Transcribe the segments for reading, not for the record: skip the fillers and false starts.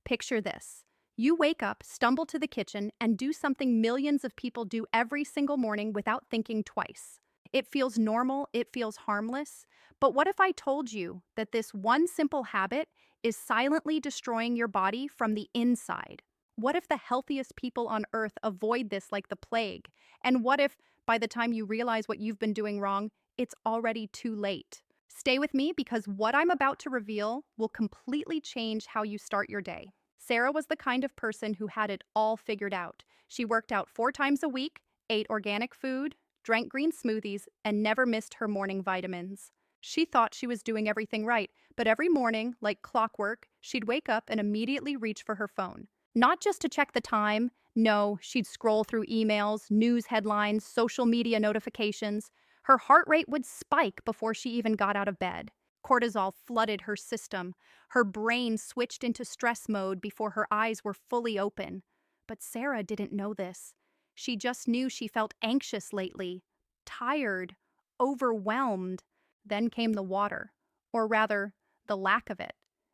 Picture this. You wake up, stumble to the kitchen, and do something millions of people do every single morning without thinking twice. It feels normal, it feels harmless. But what if I told you that this one simple habit is silently destroying your body from the inside? What if the healthiest people on earth avoid this like the plague? And what if, by the time you realize what you've been doing wrong, it's already too late? Stay with me because what I'm about to reveal will completely change how you start your day. Sarah was the kind of person who had it all figured out. She worked out 4 times a week, ate organic food, drank green smoothies, and never missed her morning vitamins. She thought she was doing everything right, but every morning, like clockwork, she'd wake up and immediately reach for her phone. Not just to check the time, no, she'd scroll through emails, news headlines, social media notifications. Her heart rate would spike before she even got out of bed. Cortisol flooded her system. Her brain switched into stress mode before her eyes were fully open. But Sarah didn't know this. She just knew she felt anxious lately, tired, overwhelmed. Then came the water, or rather, the lack of it.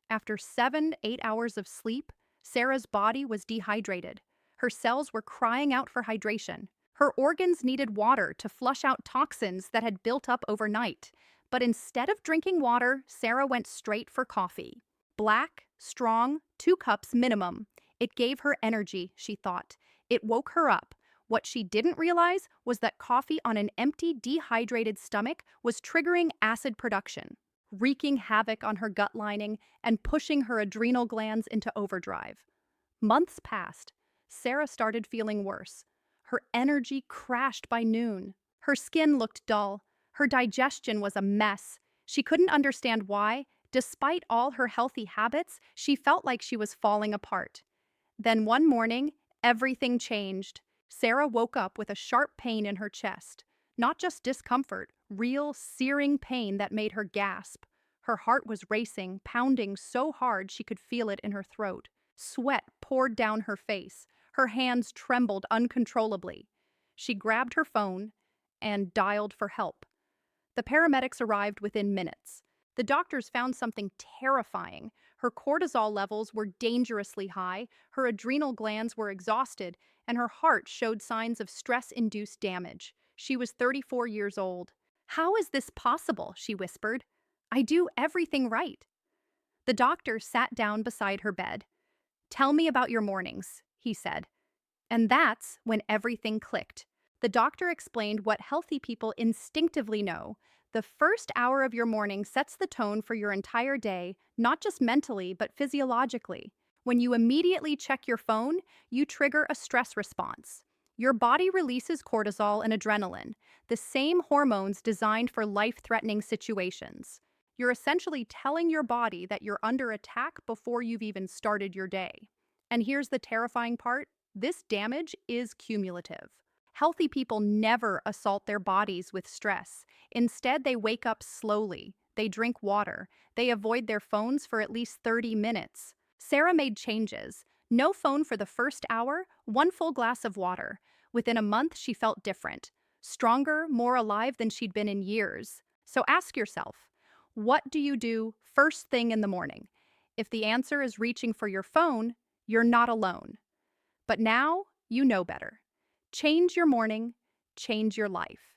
After 7, 8 hours of sleep, Sarah's body was dehydrated. Her cells were crying out for hydration. Her organs needed water to flush out toxins that had built up overnight. But instead of drinking water, Sarah went straight for coffee. Black, strong, 2 cups minimum. It gave her energy, she thought. It woke her up. What she didn't realize was that coffee on an empty, dehydrated stomach was triggering acid production, wreaking havoc on her gut lining and pushing her adrenal glands into overdrive. Months passed. Sarah started feeling worse. Her energy crashed by noon. Her skin looked dull. Her digestion was a mess. She couldn't understand why. Despite all her healthy habits, she felt like she was falling apart. Then one morning, everything changed. Sarah woke up with a sharp pain in her chest. Not just discomfort, real, searing pain that made her gasp. Her heart was racing, pounding so hard she could feel it in her throat. Sweat poured down her face. Her hands trembled uncontrollably. She grabbed her phone and dialed for help. The paramedics arrived within minutes. The doctors found something terrifying. Her cortisol levels were dangerously high, her adrenal glands were exhausted, and her heart showed signs of stress-induced damage. She was 34 years old. "How is this possible?" she whispered. "I do everything right." The doctor sat down beside her bed. "Tell me about your mornings," he said. And that's when everything clicked. The doctor explained what healthy people instinctively know. The first hour of your morning sets the tone for your entire day, not just mentally, but physiologically. When you immediately check your phone, you trigger a stress response. Your body releases cortisol and adrenaline, the same hormones designed for life-threatening situations. You're essentially telling your body that you're under attack before you've even started your day. And here's the terrifying part: this damage is cumulative. Healthy people never assault their bodies with stress. Instead, they wake up slowly. They drink water. They avoid their phones for at least 30 minutes. Sarah made changes. No phone for the first hour, 1 full glass of water. Within a month, she felt different. Stronger, more alive than she'd been in years. So ask yourself, what do you do first thing in the morning? If the answer is reaching for your phone, you're not alone. But now, you know better. Change your morning, change your life.